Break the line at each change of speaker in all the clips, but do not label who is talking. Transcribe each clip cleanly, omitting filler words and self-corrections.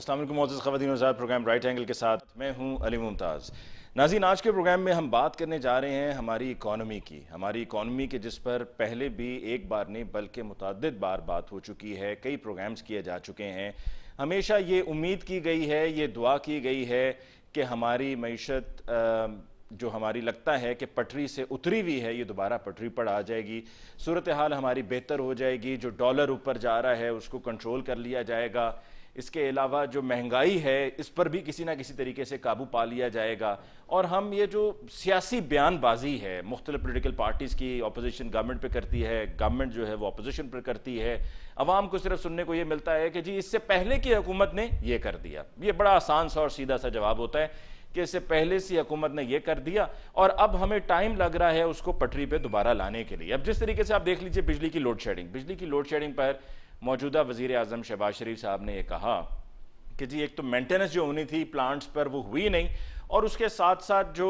अस्सलाम वालेकुम मोअज़्ज़ज़ ख़वातीन और हज़रात, प्रोग्राम राइट एंगल के साथ मैं हूं अली मुमताज़। नाज़रीन, आज के प्रोग्राम में हम बात करने जा रहे हैं हमारी इकॉनमी की जिस पर पहले भी एक बार नहीं बल्कि मुतअद्दिद बार बात हो चुकी है, कई प्रोग्राम्स किए जा चुके हैं। हमेशा ये उम्मीद की गई है, ये दुआ की गई है कि हमारी मईशत जो हमारी लगता है कि पटरी से उतरी हुई है, ये दोबारा पटरी पर आ जाएगी, सूरत हाल हमारी बेहतर हो जाएगी, जो डॉलर ऊपर जा रहा है उसको कंट्रोल कर लिया जाएगा, इसके अलावा जो महंगाई है इस पर भी किसी ना किसी तरीके से काबू पा लिया जाएगा। और हम ये जो सियासी बयानबाजी है मुख्तलिफ पोलिटिकल पार्टीज़ की, अपोजिशन गवर्नमेंट पे करती है, गवर्नमेंट जो है वो अपोजिशन पर करती है, अवाम को सिर्फ सुनने को ये मिलता है कि जी इससे पहले की हुकूमत ने ये कर दिया। ये बड़ा आसान सा और सीधा सा जवाब होता है कि इससे पहले से हुकूमत ने यह कर दिया और अब हमें टाइम लग रहा है उसको पटरी पे दोबारा लाने के लिए। अब जिस तरीके से आप देख लीजिए बिजली की लोड शेडिंग पर मौजूदा वज़ीर आज़म शहबाज शरीफ साहब ने यह कहा कि जी एक तो मेंटेनेंस जो होनी थी प्लांट्स पर वो हुई नहीं, और उसके साथ साथ जो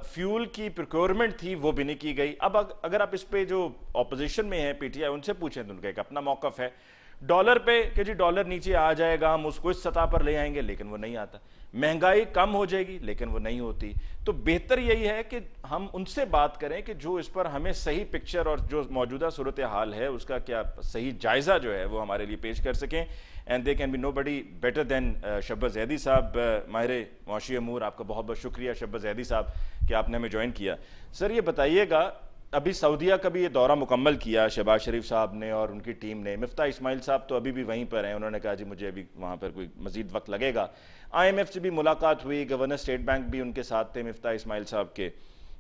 फ्यूल की प्रोक्योरमेंट थी वो भी नहीं की गई। अब अगर आप इस पे जो ऑपोजिशन में है पीटीआई उनसे पूछें तो उनका एक अपना मौकफ है डॉलर पे कि जी डॉलर नीचे आ जाएगा, हम उसको इस सतह पर ले आएंगे, लेकिन वो नहीं आता। महंगाई कम हो जाएगी, लेकिन वो नहीं होती। तो बेहतर यही है कि हम उनसे बात करें कि जो इस पर हमें सही पिक्चर और जो मौजूदा सूरत हाल है उसका क्या सही जायज़ा जो है वो हमारे लिए पेश कर सकें। And they can be nobody better than Shabbar Zaidi साहब, माहिर मुआशी अमूर। आपका बहुत बहुत शुक्रिया शब्बा ज़ैदी साहब कि आपने हमें ज्वाइन किया। सर ये बताइएगा, अभी सऊदीया का भी ये दौरा मुकम्मल किया शहबाज शरीफ साहब ने और उनकी टीम ने। मिफ्ता इस्माइल साहब तो अभी भी वहीं पर हैं, उन्होंने कहा जी मुझे अभी वहाँ पर कोई मज़ीद वक्त लगेगा। IMF से भी मुलाकात हुई, गवर्नर स्टेट बैंक भी उनके साथ थे मिफ्ता इस्माइल साहब के।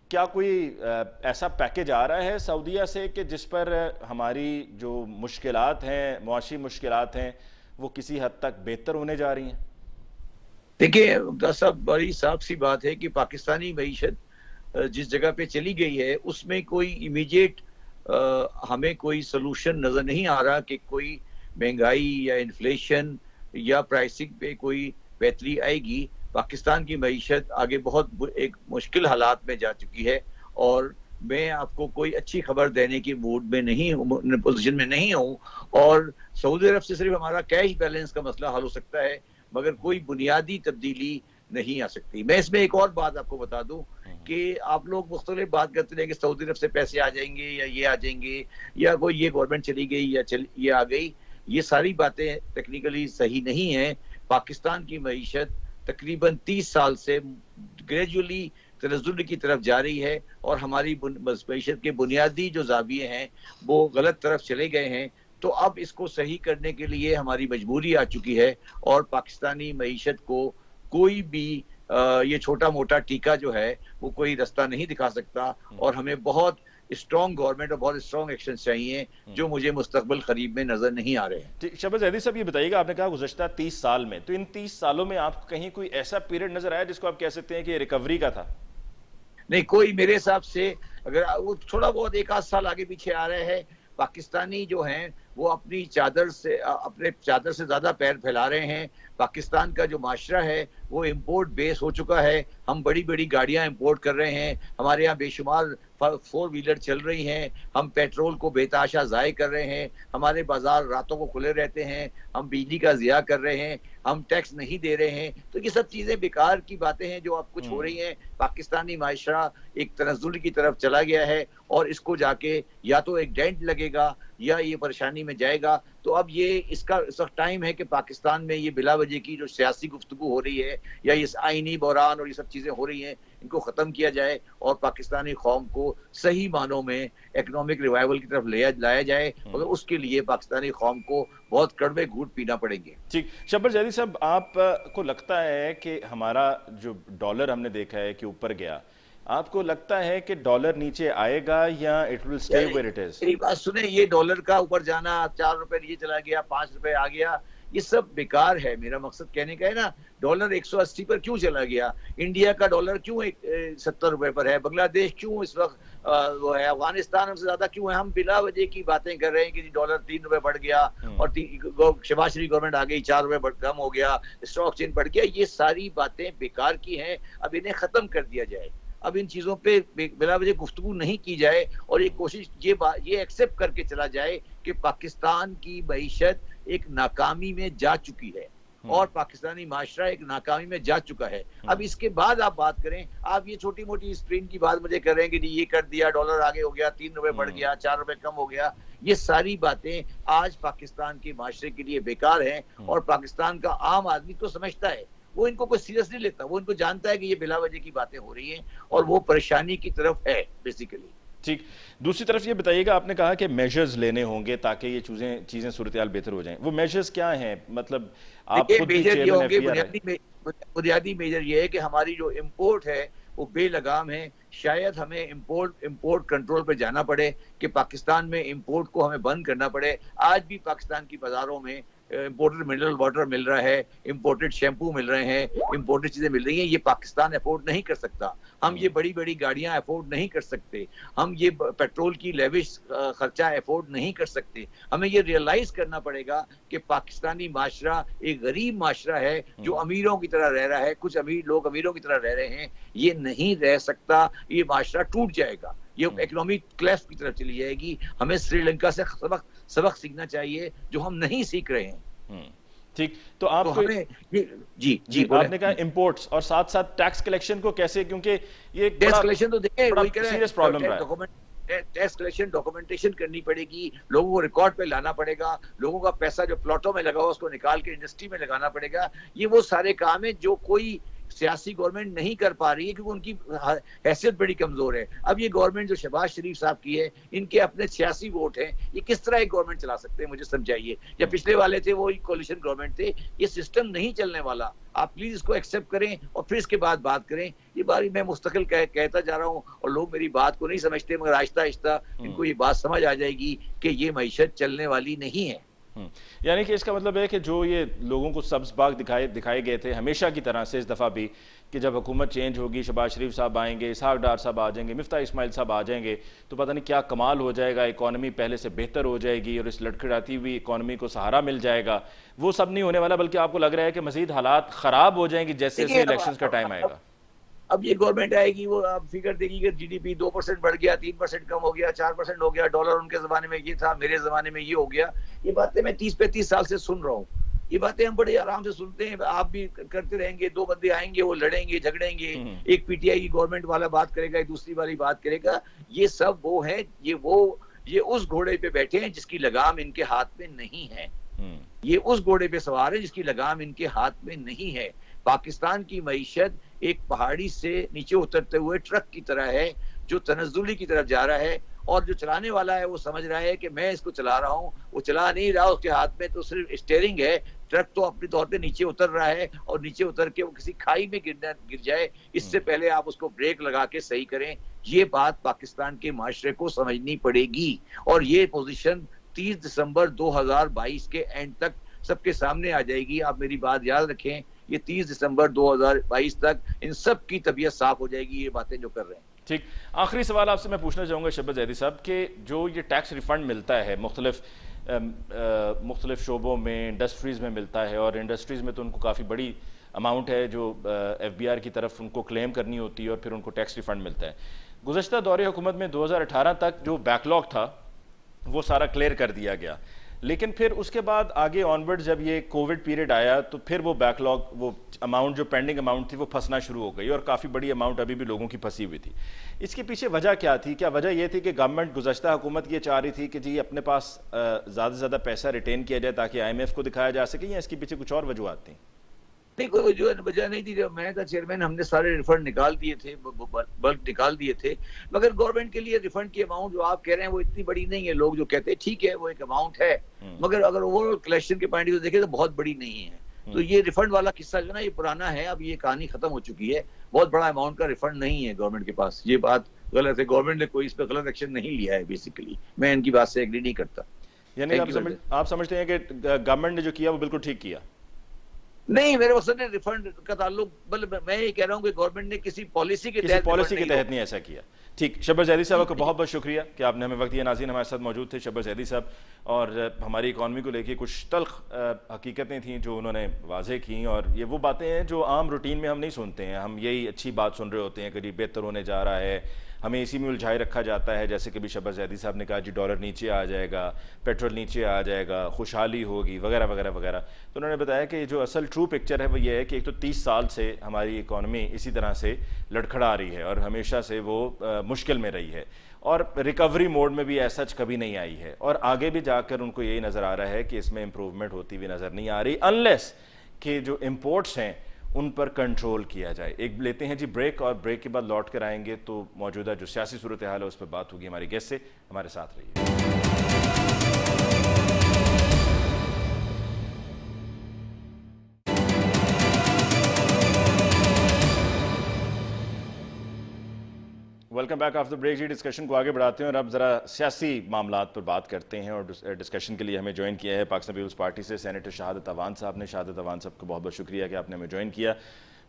क्या कोई ऐसा पैकेज आ रहा है सऊदीया से कि जिस पर हमारी जो मुश्किलात हैं, मुआशी मुश्किलात हैं, वो किसी हद तक बेहतर होने जा रही हैं?
देखिए साहब, बड़ी साफ सी बात है कि पाकिस्तानी मईशत जिस जगह पे चली गई है उसमें कोई इमीडिएट हमें कोई सोल्यूशन नजर नहीं आ रहा कि कोई महंगाई या इन्फ्लेशन या प्राइसिंग पे कोई बेहतरी आएगी। पाकिस्तान की मईशत आगे बहुत एक मुश्किल हालात में जा चुकी है और मैं आपको कोई अच्छी खबर देने की मूड में नहीं हूँ, पोजीशन में नहीं हूँ। और सऊदी अरब से सिर्फ हमारा कैश बैलेंस का मसला हल हो सकता है, मगर कोई बुनियादी तब्दीली नहीं आ सकती। मैं इसमें एक और बात आपको बता दूं कि आप लोग मुख्तलिफ बात करते रहे कि सऊदी अरब से पैसे आ जाएंगे या ये आ जाएंगे या कोई ये गवर्नमेंट चली गई या ये आ गई। ये सारी बातें टेक्निकली सही नहीं है। पाकिस्तान की मईशत तकरीबन 30 साल से ग्रेजुअली तनज़्ज़ुल की तरफ जा रही है और हमारी मईशत के बुनियादी जो ज़ाविये हैं वो गलत तरफ चले गए हैं। तो अब इसको सही करने के लिए हमारी मजबूरी आ चुकी है और पाकिस्तानी मईशत को कोई भी ये छोटा मोटा टीका जो है वो कोई रास्ता नहीं दिखा सकता। और हमें बहुत स्ट्रॉन्ग गवर्नमेंट और बहुत स्ट्रॉन्ग एक्शन चाहिए जो मुझे मुस्तकबिल करीब में नजर नहीं आ रहे हैं।
शहबाज ज़ैदी साहब ये बताइएगा, आपने कहा गुज़श्ता 30 साल में, तो इन 30 सालों में आपको कहीं कोई ऐसा पीरियड नजर आया जिसको आप कह सकते हैं कि ये रिकवरी का था?
नहीं, कोई मेरे हिसाब से अगर वो थोड़ा बहुत एक आध साल आगे पीछे आ रहे हैं, पाकिस्तानी जो हैं वो अपनी चादर से अपने चादर से ज्यादा पैर फैला रहे हैं। पाकिस्तान का जो माशरा है वो इम्पोर्ट बेस हो चुका है। हम बड़ी बड़ी गाड़ियां इम्पोर्ट कर रहे हैं, हमारे यहाँ बेशुमार 4 व्हीलर चल रही हैं, हम पेट्रोल को बेताशा ज़ाय कर रहे हैं, हमारे बाजार रातों को खुले रहते हैं, हम बिजली का ज़िया कर रहे हैं, हम टैक्स नहीं दे रहे हैं। तो ये सब चीज़ें बेकार की बातें हैं जो अब कुछ हो रही हैं। पाकिस्तानी माशरा एक तनज़्ज़ुल की तरफ चला गया है और इसको जाके या तो एक डेंट लगेगा या ये परेशानी में जाएगा। तो अब ये इसका इस वक्त टाइम है कि पाकिस्तान में ये बिला वजह की जो सियासी गुफ्तगू हो रही है या ये आईनी बहरान और ये सब चीजें हो रही हैं, इनको खत्म किया जाए और पाकिस्तानी कौम को सही मानों में इकोनॉमिक रिवाइवल की तरफ लाया जाए। मगर उसके लिए पाकिस्तानी कौम को बहुत कड़वे घूंट पीना पड़ेंगे।
ठीक, शहबाज ज़ैदी साहब, आप को लगता है कि हमारा जो डॉलर हमने देखा है कि ऊपर गया, आपको लगता है कि डॉलर नीचे आएगा या it will stay where it is?
मेरी बात सुने, ये डॉलर का ऊपर जाना, 4 रुपए नीचे चला गया, 5 रुपए आ गया, ये सब बेकार है। मेरा मकसद कहने का है ना, डॉलर 180 पर क्यों चला गया, इंडिया का डॉलर क्यों 70 रुपए पर है, बांग्लादेश क्यों इस वक्त वो है, अफगानिस्तान हमसे ज्यादा क्यों है। हम बिला वजह की बातें कर रहे हैं कि डॉलर 3 रुपए बढ़ गया और शहबाज शरीफ गवर्नमेंट आ गई, 4 रुपए कम हो गया, स्टॉक चेन बढ़ गया। ये सारी बातें बेकार की हैं, अब इन्हें खत्म कर दिया जाए। अब इन चीजों पे बिला वजह गुफ्तगू नहीं की जाए और ये कोशिश ये एक्सेप्ट करके चला जाए कि पाकिस्तान की मईशत एक नाकामी में जा चुकी है। और पाकिस्तानी माशरा एक नाकामी में जा चुका है। अब इसके बाद आप बात करें, आप ये छोटी मोटी स्प्रिंट की बात मुझे कर रहे हैं कि ये कर दिया, डॉलर आगे हो गया, 3 रुपए बढ़ गया, 4 रुपए कम हो गया, ये सारी बातें आज पाकिस्तान के माशरे के लिए बेकार हैं। और पाकिस्तान का आम आदमी तो समझता है, वो इनको कोई सीरियस नहीं लेता, वो इनको जानता है कि ये बिला वजह की बातें हो रही हैं और वो परेशानी की तरफ है बेसिकली।
ठीक। दूसरी तरफ ये बताइएगा, आपने कहा कि मेजर्स लेने होंगे ताकि ये चीजें सूरत-ए-हाल बेहतर हो जाएं। वो मेजर्स क्या हैं? मतलब आप खुद भी
मेजर ये
चेयरमैन
होंगे,
एफबीआर हैं।
बुनियादी मेजर ये है कि हमारी जो इम्पोर्ट है वो बेलगाम है। शायद हमें इम्पोर्ट कंट्रोल पे जाना पड़े कि पाकिस्तान में इम्पोर्ट को हमें बंद करना पड़े। आज भी पाकिस्तान की बाजारों में इम्पोर्टेड मिनरल वाटर मिल रहा है, इम्पोर्टेड शैम्पू मिल रहे हैं, इम्पोर्टेड चीजें मिल रही हैं। ये पाकिस्तान अफोर्ड नहीं कर सकता। हम ये बड़ी बड़ी गाड़ियां अफोर्ड नहीं कर सकते। हम ये पेट्रोल की लेविश खर्चा अफोर्ड नहीं कर सकते। हमें ये रियलाइज करना पड़ेगा कि पाकिस्तानी माशरा एक गरीब माशरा है जो अमीरों की तरह रह रहा है। कुछ अमीर लोग अमीरों की तरह रह रहे हैं, ये नहीं रह सकता। ये माशरा टूट जाएगा, ये इकोनॉमिक क्लैश की तरफ चली जाएगी। हमें श्रीलंका से सबक सीखना चाहिए जो हम नहीं सीख रहे हैं।
ठीक। तो आप
तो हमें जी
आपने कहा इंपोर्ट्स और साथ साथ टैक्स कलेक्शन को कैसे, क्योंकि ये
टैक्स कलेक्शन तो देखिए वही कह रहे हैं,
सीरियस प्रॉब्लम रहा है।
टैक्स कलेक्शन डॉक्यूमेंटेशन करनी पड़ेगी, लोगों को रिकॉर्ड पे लाना पड़ेगा, लोगों का पैसा जो प्लॉटों में लगा हुआ उसको निकाल के इंडस्ट्री में लगाना पड़ेगा। ये वो सारे काम है जो कोई सियासी गवर्नमेंट नहीं कर पा रही है क्योंकि उनकी हैसियत बड़ी कमजोर है। अब ये गवर्नमेंट जो शहबाज शरीफ साहब की है, इनके अपने 86 वोट हैं, ये किस तरह एक गवर्नमेंट चला सकते हैं, मुझे समझाइए। या पिछले वाले थे वो कोalition गवर्नमेंट थे। ये सिस्टम नहीं चलने वाला। आप प्लीज इसको एक्सेप्ट करें और फिर इसके बाद बात करें। ये बारी मैं मुस्तकिल कहता जा रहा हूँ और लोग मेरी बात को नहीं समझते, मगर आहिस्ता आहिस्ता इनको ये बात समझ आ जाएगी कि ये मईशत चलने वाली नहीं है।
यानी कि इसका मतलब है कि जो ये लोगों को सब्ज बाग दिखाए गए थे हमेशा की तरह से, इस दफ़ा भी कि जब हुकूमत चेंज होगी, शहबाज शरीफ साहब आएंगे, इसहाक डार साहब आ जाएंगे, मिफ्ता इस्माइल साहब आ जाएंगे, तो पता नहीं क्या कमाल हो जाएगा, इकॉनमी पहले से बेहतर हो जाएगी और इस लड़खड़ाती हुई इकॉनमी को सहारा मिल जाएगा। वो सब नहीं होने वाला, बल्कि आपको लग रहा है कि मजीद हालात ख़राब हो जाएंगे जैसे जैसे इलेक्शन का टाइम आएगा।
अब ये गवर्नमेंट आएगी, वो आप फिगर देगी कि जीडीपी 2% बढ़ गया, 3% कम हो गया, 4% हो गया, डॉलर उनके जमाने में ये था, मेरे जमाने में ये हो गया। ये बातें मैं 30-35 साल से सुन रहा हूँ। ये बातें हम बड़े आराम से सुनते हैं, आप भी करते रहेंगे। दो बंदे आएंगे, वो लड़ेंगे झगड़ेंगे, एक पीटीआई की गवर्नमेंट वाला बात करेगा, एक दूसरी वाली बात करेगा। ये सब वो है, ये उस घोड़े पे बैठे हैं जिसकी लगाम इनके हाथ में नहीं है। ये उस घोड़े पे सवार है जिसकी लगाम इनके हाथ में नहीं है। पाकिस्तान की मईशत एक पहाड़ी से नीचे उतरते हुए ट्रक की तरह है जो तनज़्ज़ुली की तरफ जा रहा है, और जो चलाने वाला है वो समझ रहा है कि मैं इसको चला रहा हूँ। वो चला नहीं रहा, उसके हाथ में तो सिर्फ स्टीयरिंग है। ट्रक तो अपने तौर पे नीचे उतर रहा है और नीचे उतर के वो किसी खाई में गिर जाए, इससे पहले आप उसको ब्रेक लगा के सही करें। ये बात पाकिस्तान के माशरे को समझनी पड़ेगी और ये पोजीशन 30 दिसंबर 2022 के एंड तक सबके सामने आ जाएगी। आप मेरी बात याद रखें, ये 30 दिसंबर 2022 तक इन सब की तबीयत साफ हो जाएगी, ये बातें जो कर रहे हैं।
ठीक। आखिरी सवाल आपसे मैं पूछना चाहूँगा शहबाज ज़ैदी साहब कि जो ये टैक्स रिफंड मिलता है मुख्तलिफ शोबों में, इंडस्ट्रीज़ में मिलता है, और इंडस्ट्रीज़ में तो उनको काफ़ी बड़ी अमाउंट है जो एफबीआर की तरफ उनको क्लेम करनी होती है और फिर उनको टैक्स रिफंड मिलता है। गुज़श्ता दौरे हुकूमत में 2018 तक जो बैकलॉग था वो सारा क्लियर कर दिया गया, लेकिन फिर उसके बाद आगे ऑनवर्ड जब ये कोविड पीरियड आया तो फिर वो बैकलॉग, वो अमाउंट जो पेंडिंग अमाउंट थी वो फंसना शुरू हो गई और काफ़ी बड़ी अमाउंट अभी भी लोगों की फंसी हुई थी। इसके पीछे वजह क्या थी? क्या वजह ये थी कि गवर्नमेंट, गुज़श्ता हुकूमत ये चाह रही थी कि जी अपने पास ज़्यादा से ज़्यादा पैसा रिटेन किया जाए ताकि IMF को दिखाया जा सके, या इसके पीछे कुछ और वजूहत थी?
नहीं, कोई वजह नहीं थी। जब मैं था चेयरमैन, हमने सारे रिफंड निकाल दिए थे, बल्क निकाल दिए थे। मगर गवर्नमेंट के लिए रिफंड की अमाउंट जो आप कह रहे हैं वो इतनी बड़ी नहीं है। लोग जो कहते हैं ठीक है वो एक अमाउंट है, मगर अगर ओवरऑल कलेक्शन के पॉइंट से देखें तो बहुत बड़ी नहीं है। तो ये रिफंड वाला किस्सा जो ना ये पुराना है, अब ये कहानी खत्म हो चुकी है। बहुत बड़ा अमाउंट का रिफंड नहीं है गवर्नमेंट के पास। ये बात गलत है, गवर्नमेंट ने कोई इस पर गलत एक्शन नहीं लिया है। बेसिकली मैं इनकी बात से एग्री नहीं करता।
यानी आप समझते हैं कि गवर्नमेंट ने जो किया वो बिल्कुल ठीक किया?
नहीं, मेरे मकसद है रिफंड का ताल्लुक, बल्कि मैं ये कह रहा हूँ कि गवर्नमेंट ने किसी पॉलिसी के तहत
नहीं ऐसा किया। ठीक। शहबाज ज़ैदी साहब को बहुत बहुत शुक्रिया कि आपने हमें वक्त दिया। नाज़रीन, हमारे साथ मौजूद थे शहबाज ज़ैदी साहब, और हमारी इकॉनमी को लेके कुछ तल्ख हकीकतें थीं जो उन्होंने वाज़ेह की, और ये वो बातें हैं जो आम रूटीन में हम नहीं सुनते हैं। हम यही अच्छी बात सुन रहे होते हैं कि जी बेहतर होने जा रहा है, हमें इसी में उलझाए रखा जाता है, जैसे कि भी शहबाज ज़ैदी साहब ने कहा जी डॉलर नीचे आ जाएगा, पेट्रोल नीचे आ जाएगा, खुशहाली होगी वगैरह वगैरह वगैरह। तो उन्होंने बताया कि जो असल ट्रू पिक्चर है वो ये है कि एक तो 30 साल से हमारी इकॉनमी इसी तरह से लड़खड़ा रही है और हमेशा से वो मुश्किल में रही है और रिकवरी मोड में भी ऐसा कभी नहीं आई है, और आगे भी जाकर उनको यही नज़र आ रहा है कि इसमें इम्प्रूवमेंट होती हुई नज़र नहीं आ रही अनलेस कि जो इम्पोर्ट्स हैं उन पर कंट्रोल किया जाए। एक लेते हैं जी ब्रेक, और ब्रेक के बाद लौट कर आएंगे तो मौजूदा जो सियासी सूरत हाल है उस पर बात होगी हमारे गेस्ट से। हमारे साथ रहिए। वेलकम बैक आफ्टर ब्रेक जी। डिस्कशन को आगे बढ़ाते हैं और अब ज़रा सियासी मामलात पर बात करते हैं, और डिस्कशन के लिए हमें ज्वाइन किया है पाकिस्तान पीपल्स पार्टी से सेनेटर शहादत अवान साहब ने। शहादत अवान साहब का बहुत बहुत शुक्रिया कि आपने हमें ज्वाइन किया।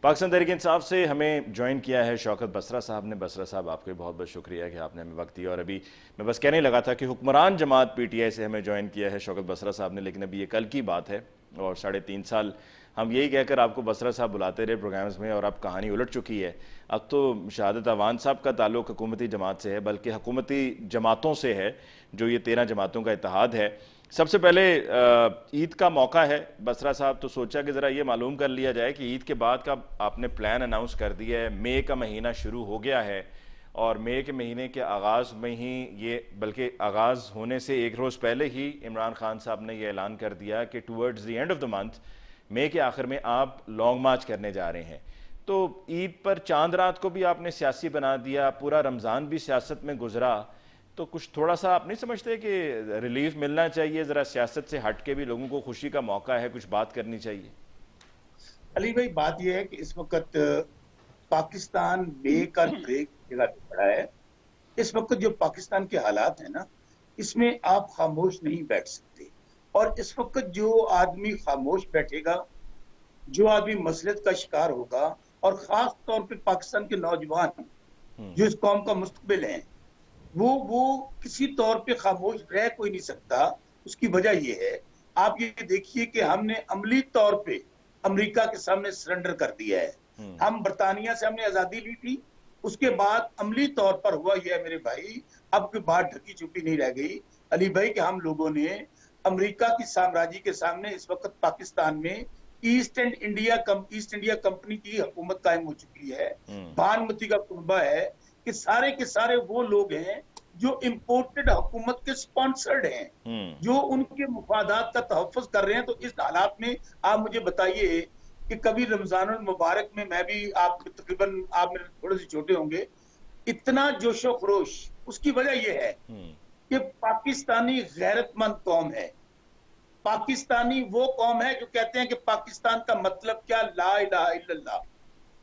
पाकिस्तान तहरीक इंसाफ से हमें ज्वाइन किया है शौकत बसरा साहब ने। बसरा साहब आपका बहुत बहुत शुक्रिया कि आपने हमें वक्त दिया। और अभी मैं बस कहने लगा था कि हुक्मरान जमात PTI से हमें ज्वाइन किया है शौकत बसरा साहब ने, लेकिन अभी ये कल की बात है और 3.5 साल हम यही कहकर आपको बसरा साहब बुलाते रहे प्रोग्राम्स में, और अब कहानी उलट चुकी है। अब तो शहादत अवान साहब का ताल्लुक हुकूमती जमात से है, बल्कि हुकूमती जमातों से है, जो ये 13 जमातों का इत्तेहाद है। सबसे पहले ईद का मौका है बसरा साहब, तो सोचा कि ज़रा ये मालूम कर लिया जाए कि ईद के बाद का आपने प्लान अनाउंस कर दिया है। मई का महीना शुरू हो गया है और मई के महीने के आगाज़ में ही ये, बल्कि आगाज़ होने से एक रोज़ पहले ही इमरान खान साहब ने यह ऐलान कर दिया कि towards the end of the month, मई के आखिर में आप लॉन्ग मार्च करने जा रहे हैं। तो ईद पर चांद रात को भी आपने सियासी बना दिया, पूरा रमज़ान भी सियासत में गुजरा, तो कुछ थोड़ा सा आप नहीं समझते कि रिलीफ मिलना चाहिए, ज़रा सियासत से हट के भी लोगों को खुशी का मौका है, कुछ बात करनी चाहिए?
अली भाई, बात यह है कि इस वक्त पाकिस्तान बेकार ब्रेक जगह पे पड़ा है। इस वक्त जो पाकिस्तान के हालात है ना, इसमें आप खामोश नहीं बैठ सकते। और इस वक्त जो आदमी खामोश बैठेगा, जो आदमी मसलत का शिकार होगा, और खास तौर पे पाकिस्तान के नौजवान जो इस कौम का मुस्तकबिल है, वो किसी तौर पे खामोश रह कोई नहीं सकता। उसकी वजह यह है, आप ये देखिए कि हमने अमली तौर पे अमेरिका के सामने सरेंडर कर दिया है। हम बरतानिया से हमने आजादी ली थी, उसके बाद अमली तौर पर हुआ यह है मेरे भाई, अब कोई बात ढकी छुपी नहीं रह गई अली भाई, कि हम लोगों ने अमेरिका की साम्राज्य के सामने इस वक्त पाकिस्तान में ईस्ट इंडिया कंपनी की हुकूमत कायम हो चुकी है। भानुमती का कुनबा है कि सारे के सारे वो लोग हैं जो इम्पोर्टेड हुकूमत के स्पॉन्सर्ड हैं, जो उनके मुफादात का तहफ़्फ़ुज़ कर रहे हैं। तो इस हालात में आप मुझे बताइए कि कभी रमजान मुबारक में मैं भी, आप तकरीबन आप मेरे थोड़े से छोटे होंगे, इतना जोशो खरोश, उसकी वजह यह है कि पाकिस्तानी गैरतमंद कौम है। पाकिस्तानी वो कौम है जो कहते हैं कि पाकिस्तान का मतलब क्या, ला इलाहा इल्लल्लाह।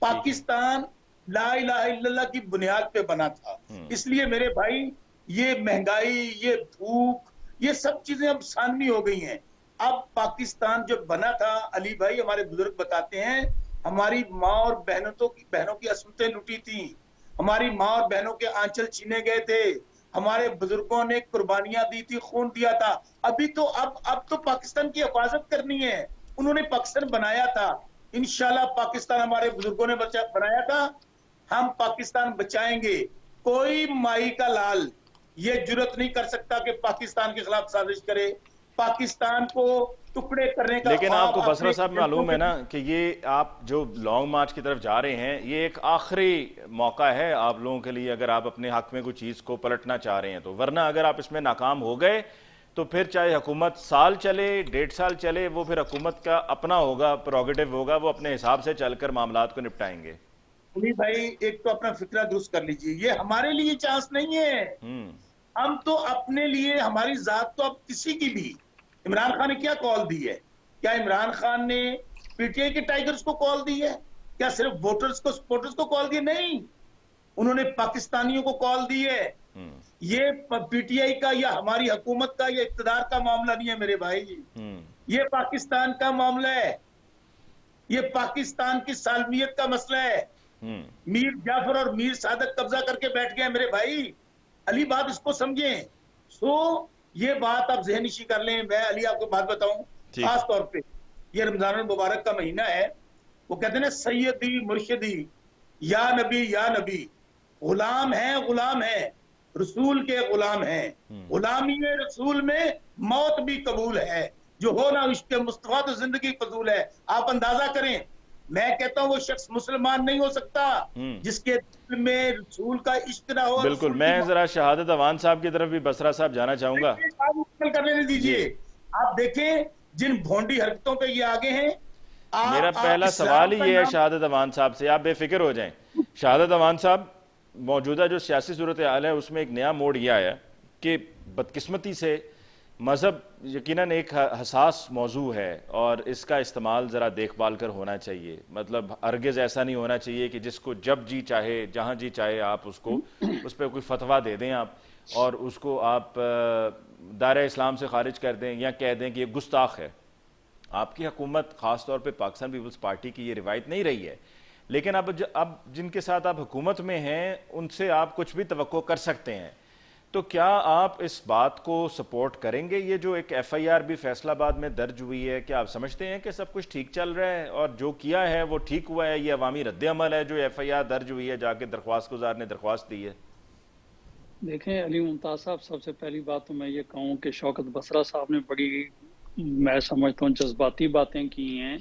पाकिस्तान ला इलाहा इल्लल्लाह की बुनियाद पे बना था। इसलिए मेरे भाई, ये महंगाई, ये भूख, ये सब चीजें अब सामने हो गई हैं। अब पाकिस्तान जब बना था अली भाई, हमारे बुजुर्ग बताते हैं, हमारी माँ और बहनों की असमतें लुटी थी, हमारी माँ और बहनों के आंचल छीने गए थे, हमारे बुजुर्गों ने कुर्बानियां दी थी, खून दिया था। अभी तो अब तो पाकिस्तान की हिफाजत करनी है। उन्होंने पाकिस्तान बनाया था, इंशाल्लाह पाकिस्तान हमारे बुजुर्गों ने बनाया था, हम पाकिस्तान बचाएंगे। कोई माई का लाल ये जुर्रत नहीं कर सकता कि पाकिस्तान के खिलाफ साजिश करे, पाकिस्तान को टुकड़े करने का।
लेकिन आपको बसरा साहब मालूम है ना कि ये आप जो लॉन्ग मार्च की तरफ जा रहे हैं, ये एक आखिरी मौका है आप लोगों के लिए, अगर आप अपने हक में कोई चीज़ को पलटना चाह रहे हैं तो। वरना अगर आप इसमें नाकाम हो गए तो फिर चाहे हुकूमत साल चले, 1.5 साल चले, वो फिर हुकूमत का अपना होगा, प्रोगेटिव होगा, वो अपने हिसाब से चलकर मामलात को निपटाएंगे।
भाई, एक तो अपना फिक्रा दुरुस्त कर लीजिए, ये हमारे लिए चांस नहीं है। हम तो अपने लिए, हमारी जात तो अब किसी की भी। इमरान खान ने क्या कॉल दी है? क्या इमरान खान ने PTI के टाइगर्स को कॉल दी है? क्या सिर्फ वोटर्स को, सपोर्टर्स को कॉल दी? नहीं, उन्होंने पाकिस्तानियों को कॉल दी है। ये PTI का या हमारी हुकूमत का या इक़्तिदार का मामला नहीं है मेरे भाई, ये पाकिस्तान का मामला है, ये पाकिस्तान की सालमियत का मसला है। मीर जाफर और मीर सादक कब्जा करके बैठ गए मेरे भाई, अली बात इसको समझें। सो ये बात आप ज़हननशी कर लें। मैं अली आपको बात बताऊं, खास तौर पे ये रमजान मुबारक का महीना है, वो कहते हैं ना, सैयदी मुर्शिदी या नबी या नबी, गुलाम है, गुलाम है, रसूल के गुलाम है। गुलामी रसूल में मौत भी कबूल है, जो हो ना इश्क मुस्तफा तो जिंदगी फजूल है। आप अंदाजा करें, मैं कहता हूं वो शख्स मुसलमान नहीं हो सकता जिसके दिल में रसूल का इश्क ना हो।
बिल्कुल।
रसूल की
मैं जरा शहादत अवान साहब की तरफ भी बसरा साहब जाना चाहूंगा।
मुकम्मल करने दीजिए। आप देखें जिन भोंडी हरकतों पे ये आगे हैं।
मेरा पहला सवाल ही ये है शहादत अवान साहब से, आप बेफिक्र हो जाएं। शहादत अवान साहब, मौजूदा जो सियासी सूरत हाल है उसमें एक नया मोड़ यह आया कि बदकिस्मती से मज़हब यकीनन एक हसास मौजू है और इसका इस्तेमाल ज़रा देखभाल कर होना चाहिए। मतलब हरगिज़ ऐसा नहीं होना चाहिए कि जिसको जब जी चाहे जहाँ जी चाहे आप उसको उस पर कोई फतवा दे दें आप, और उसको आप दायरा इस्लाम से खारिज कर दें या कह दें कि ये गुस्ताख है। आपकी हुकूमत ख़ास तौर पे पाकिस्तान पीपल्स पार्टी की ये रिवायत नहीं रही है, लेकिन अब जिनके साथ आप हुकूमत में हैं उनसे आप कुछ भी तवक्को कर सकते हैं। तो क्या आप इस बात को सपोर्ट करेंगे? ये जो एक एफआईआर भी फैसलाबाद में दर्ज हुई है, क्या आप समझते हैं कि सब कुछ ठीक चल रहा है और जो किया है वो ठीक हुआ है? ये अवामी रद्द-ए-अमल है जो एफआईआर दर्ज हुई है, जाके दरख्वास्त गुजार ने दरख्वास्त दी है?
देखें अली मुमताज साहब, सबसे पहली बात तो मैं ये कहूँ कि शौकत बसरा साहब ने बड़ी, मैं समझता हूँ, जज्बाती बातें की हैं।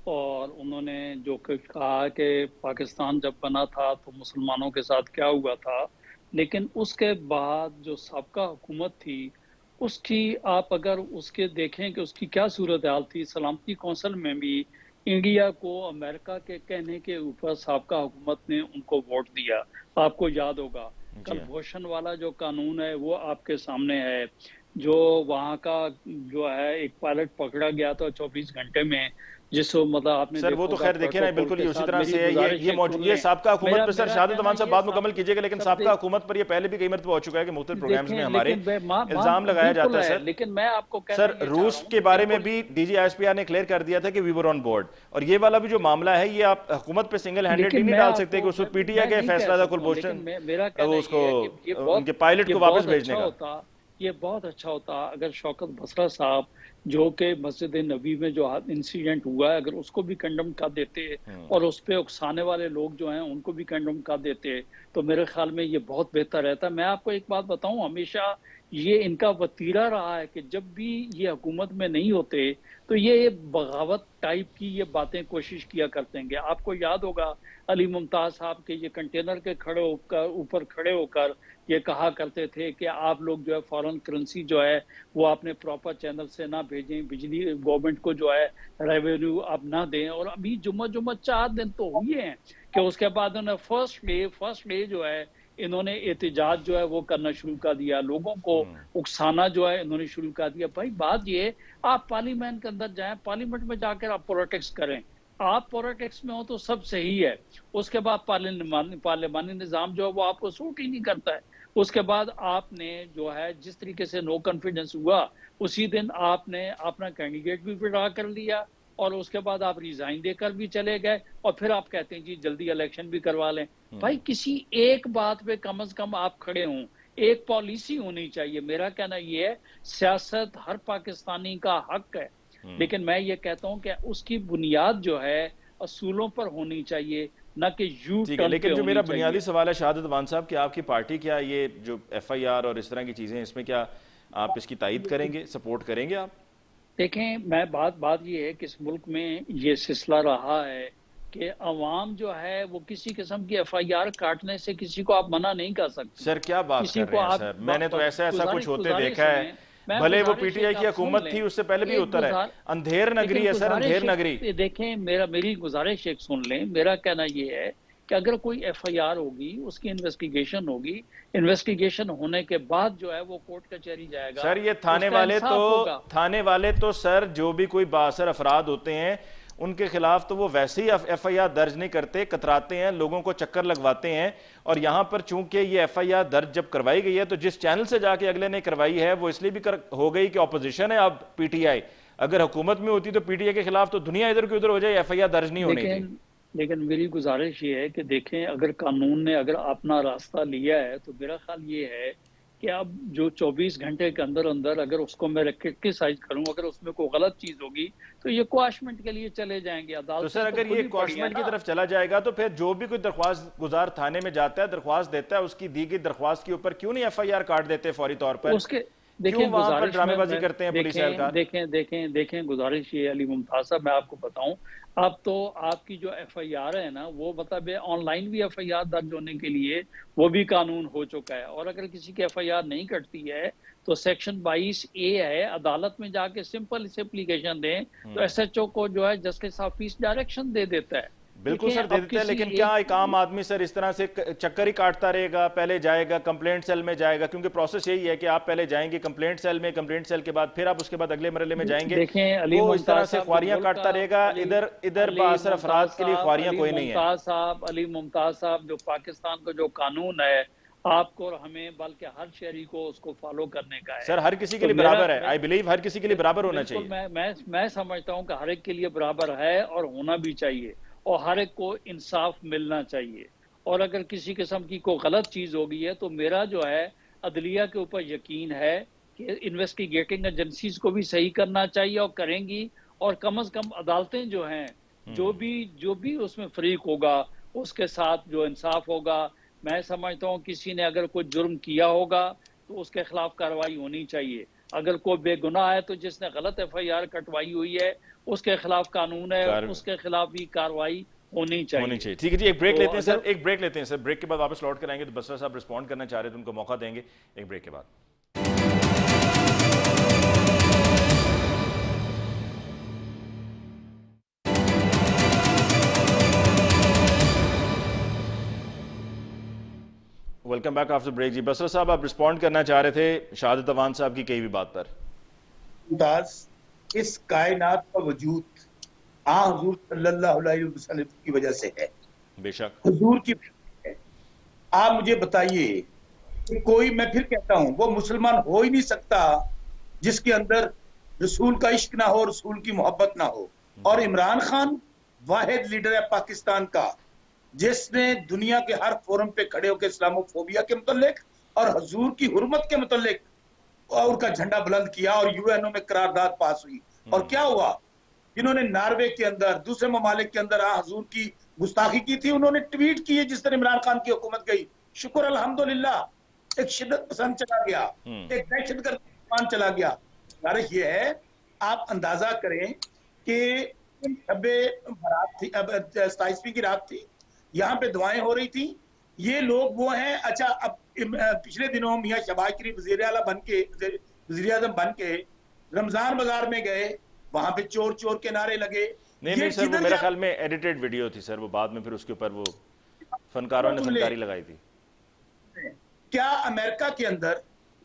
और उन्होंने जो कहा कि पाकिस्तान जब बना था तो मुसलमानों के साथ क्या हुआ था, लेकिन उसके बाद जो साबका हुकूमत थी उसकी आप अगर उसके देखें कि उसकी क्या सूरत हाल थी। सलामती कौंसिल में भी इंडिया को अमेरिका के कहने के ऊपर साबका हुकूमत ने उनको वोट दिया, आपको याद होगा। कल भूषण वाला जो कानून है वो आपके सामने है, जो वहाँ का जो है एक पायलट पकड़ा गया था 24 घंटे में, जिसको मतलब आपने
सर वो तो खैर देखिए ना, बिल्कुल ये उसी तरह से है। ये मौजूद ये साबका हुकूमत पर सर शहादत अमान साहब बात मुकम्मल कीजिएगा, लेकिन साबका हुकूमत पर ये पहले भी कई मरतबा हो चुका है कि मुख्तलिफ प्रोग्राम्स में हमारे इल्जाम लगाया जाता है सर।
लेकिन मैं आपको
सर रूस के बारे में भी डीजीआईएसपीआर ने क्लियर कर दिया था कि वी वर ऑन बोर्ड, और ये वाला भी जो मामला है ये आप हुकूमत पे सिंगल हैंडेडली नहीं डाल सकते कि उस वक्त पीटीआई का फैसला था कुलभूषण उसको उनके पायलट को वापस भेजने का।
ये बहुत अच्छा होता अगर शौकत बसरा साहब, जो कि मस्जिद नबी में जो इंसिडेंट हुआ है, अगर उसको भी कंडम कर देते और उस पे उकसाने वाले लोग जो हैं उनको भी कंडम कर देते, तो मेरे ख्याल में ये बहुत बेहतर रहता। मैं आपको एक बात बताऊं, हमेशा ये इनका वतीरा रहा है कि जब भी ये हुकूमत में नहीं होते तो ये बगावत टाइप की ये बातें कोशिश किया करते हैं। आपको याद होगा अली मुमताज साहब के ये कंटेनर के ऊपर खड़े होकर ये कहा करते थे कि आप लोग जो है फॉरेन करेंसी जो है वो आपने प्रॉपर चैनल से ना भेजें, बिजली गवर्नमेंट को जो है रेवेन्यू आप ना दें। और अभी जुम्मा 4 दिन तो हुए हैं कि उसके बाद उन्होंने फर्स्ट डे जो है इन्होंने एहतजाज जो है वो करना शुरू कर दिया, लोगों को उकसाना जो है इन्होंने शुरू कर दिया। भाई बात ये, आप पार्लियामेंट के अंदर जाएं, पार्लियामेंट में जाकर आप पॉलिटिक्स करें, आप पॉलिटिक्स में हो तो सब सही है। उसके बाद पार्लियामानी निज़ाम जो है वो आपको सूट ही नहीं करता है। उसके बाद आपने जो है जिस तरीके से नो कॉन्फिडेंस हुआ, उसी दिन आपने अपना कैंडिडेट भी विड्रॉ कर लिया और उसके बाद आप रिजाइन देकर भी चले गए और फिर आप कहते हैं जी जल्दी इलेक्शन भी करवा लें। भाई किसी एक बात पे कम से कम आप खड़े हों, एक पॉलिसी होनी चाहिए। मेरा कहना ये है सियासत हर पाकिस्तानी का हक है, लेकिन मैं ये कहता हूं कि उसकी बुनियाद जो है असूलों पर होनी चाहिए, ना कि यू टर्न।
लेकिन जो मेरा बुनियादी सवाल है शहादत अवान साहब कि आपकी पार्टी क्या ये जो एफआईआर और इस तरह की चीजें, इसमें क्या आप इसकी तायीद करेंगे, सपोर्ट करेंगे आप?
देखें, मैं बात ये है कि इस मुल्क में ये सिलसिला रहा है कि अवाम जो है वो किसी किस्म की एफआईआर काटने से किसी को आप मना नहीं कर सकते।
सर क्या बात कर रहे हैं सर, मैंने तो ऐसा कुछ होते देखा है। भले वो पीटीआई की हुकूमत थी उससे पहले भी होता रहा है। अंधेर नगरी है सर, अंधेर नगरी।
देखें मेरी गुजारिश एक सुन लें। मेरा कहना ये है कि अगर कोई एफआईआर होगी, उसकी इन्वेस्टिगेशन होगी, इन्वेस्टिगेशन होने के बाद जो है वो कोर्ट कचहरी जाएगा।
सर ये थाने वाले तो सर जो भी कोई बाअसर अफराद होते हैं उनके खिलाफ तो वो वैसे ही एफआईआर दर्ज नहीं करते, कतराते हैं, लोगों को चक्कर लगवाते हैं। और यहां पर चूंकि ये एफआईआर दर्ज जब करवाई गई है तो जिस चैनल से जाके अगले ने करवाई है वो इसलिए भी हो गई कि ऑपोजिशन है अब पीटीआई। अगर हुकूमत में होती तो पीटीआई के खिलाफ तो दुनिया इधर की उधर हो जाए, एफआईआर दर्ज नहीं होनी थी।
लेकिन मेरी गुजारिश ये है कि देखें, अगर कानून ने अगर अपना रास्ता लिया है तो मेरा ख्याल ये है कि अब जो 24 घंटे के अंदर अंदर अगर उसको मैं क्रिटिसाइज करूं, अगर उसमें कोई गलत चीज होगी तो ये क्वाशमेंट के लिए चले जाएंगे अदालत।
तो सर अगर ये क्वाशमेंट की तरफ चला जाएगा तो फिर जो भी कोई दरख्वास्त गुजार थाने में जाता है, दरख्वास्त देता है, उसकी दी गई दरख्वास्त के ऊपर क्यों नहीं एफआईआर काट देते फौरी तौर पर?
उसके
क्यों वहां पर ड्रामेबाजी करते हैं पुलिस एहलकार?
देखें गुजारिश ये अली मुमताज साहब, मैं आपको बताऊं, अब तो आपकी जो एफआईआर है ना, वो मतलब ऑनलाइन भी एफआईआर दर्ज होने के लिए वो भी कानून हो चुका है। और अगर किसी की एफआईआर नहीं कटती है तो सेक्शन 22A है, अदालत में जाके सिंपल इस एप्लीकेशन दें तो एसएचओ को जो है जस्टिस ऑफिस डायरेक्शन दे देता है।
बिल्कुल सर दे देते हैं, लेकिन क्या एक आम आदमी सर इस तरह से चक्कर ही काटता रहेगा? पहले जाएगा कंप्लेंट सेल में जाएगा, क्योंकि प्रोसेस यही है कि आप पहले जाएंगे कंप्लेंट सेल में, कंप्लेंट सेल के बाद फिर आप उसके बाद अगले मरहले में जाएंगे। वो इस तरह से ख्वारियां काटता रहेगा, इधर बासर अफराद के लिए ख्वारियां कोई नहीं है।
अली मुमताज साहब, जो पाकिस्तान का जो कानून है आपको और हमें बल्कि हर शहरी को उसको फॉलो करने का है
सर। हर किसी के लिए बराबर है, आई बिलीव हर किसी के लिए बराबर होना चाहिए।
मैं समझता हूँ कि हर एक के लिए बराबर है और होना भी चाहिए, और हर एक को इंसाफ मिलना चाहिए। और अगर किसी किस्म की कोई गलत चीज हो गई है तो मेरा जो है अदलिया के ऊपर यकीन है कि इन्वेस्टिगेटिंग एजेंसीज को भी सही करना चाहिए और करेंगी, और कम से कम अदालतें जो हैं जो भी उसमें फरीक होगा उसके साथ जो इंसाफ होगा। मैं समझता हूँ किसी ने अगर कोई जुर्म किया होगा तो उसके खिलाफ कार्रवाई होनी चाहिए। अगर कोई बेगुनाह है तो जिसने गलत एफआईआर कटवाई हुई है उसके खिलाफ कानून है, उसके खिलाफ भी कार्रवाई होनी चाहिए।
ठीक है जी, एक ब्रेक लेते हैं सर, एक ब्रेक लेते हैं सर। ब्रेक के बाद वापस लौट कर आएंगे तो बसरा साहब रिस्पॉन्ड करना चाह रहे थे, उनको मौका देंगे एक ब्रेक के बाद। वेलकम बैक आफ्टर ब्रेक जी। बसरा साहब आप रिस्पॉन्ड करना चाह रहे थे शहादत अवान साहब की कई भी बात पर।
इस कायनात का वजूद हुजूर सल्लल्लाहु अलैहि वसल्लम की वजह से है,
बेशक
हुजूर की है। आप मुझे बताइए कि कोई, मैं फिर कहता हूं, वो मुसलमान हो ही नहीं सकता जिसके अंदर रसूल का इश्क ना हो, रसूल की मोहब्बत ना हो। और इमरान खान वाहिद लीडर है पाकिस्तान का जिसने दुनिया के हर फोरम पे खड़े होकर इस्लामोफोबिया के मुतल्लिक और हुजूर की हुर्मत के मुतल्लिक उनका झंडा बुलंद किया और यूएनओ में करारदाद पास हुई। और क्या हुआ, जिन्होंने नॉर्वे के अंदर, दूसरे ममालिक के अंदर हुजूर की गुस्ताखी की थी, उन्होंने ट्वीट किए जिस तरह इमरान खान की हुकूमत गई। शुक्र अल्हम्दुलिल्लाह, एक शिद्दत पसंद चला गया, एक दहशतगर्द चला गया। गुजारिश ये है, आप अंदाजा करें कि शब्बे बारात थी, अब 27वीं की रात थी, यहाँ पे दुआएं हो रही थी। ये लोग वो हैं। अच्छा, अब पिछले दिनों मियां शहबाज शरीफ वज़ीर आज़म बन के रमजान बाजार में गए, वहां पे चोर चोर के नारे लगे।
नहीं सर, वो मेरे ख्याल में एडिटेड वीडियो थी सर, वो बाद में फिर उसके ऊपर वो फनकारों ने फनकारी लगाई थी।
क्या अमेरिका के अंदर,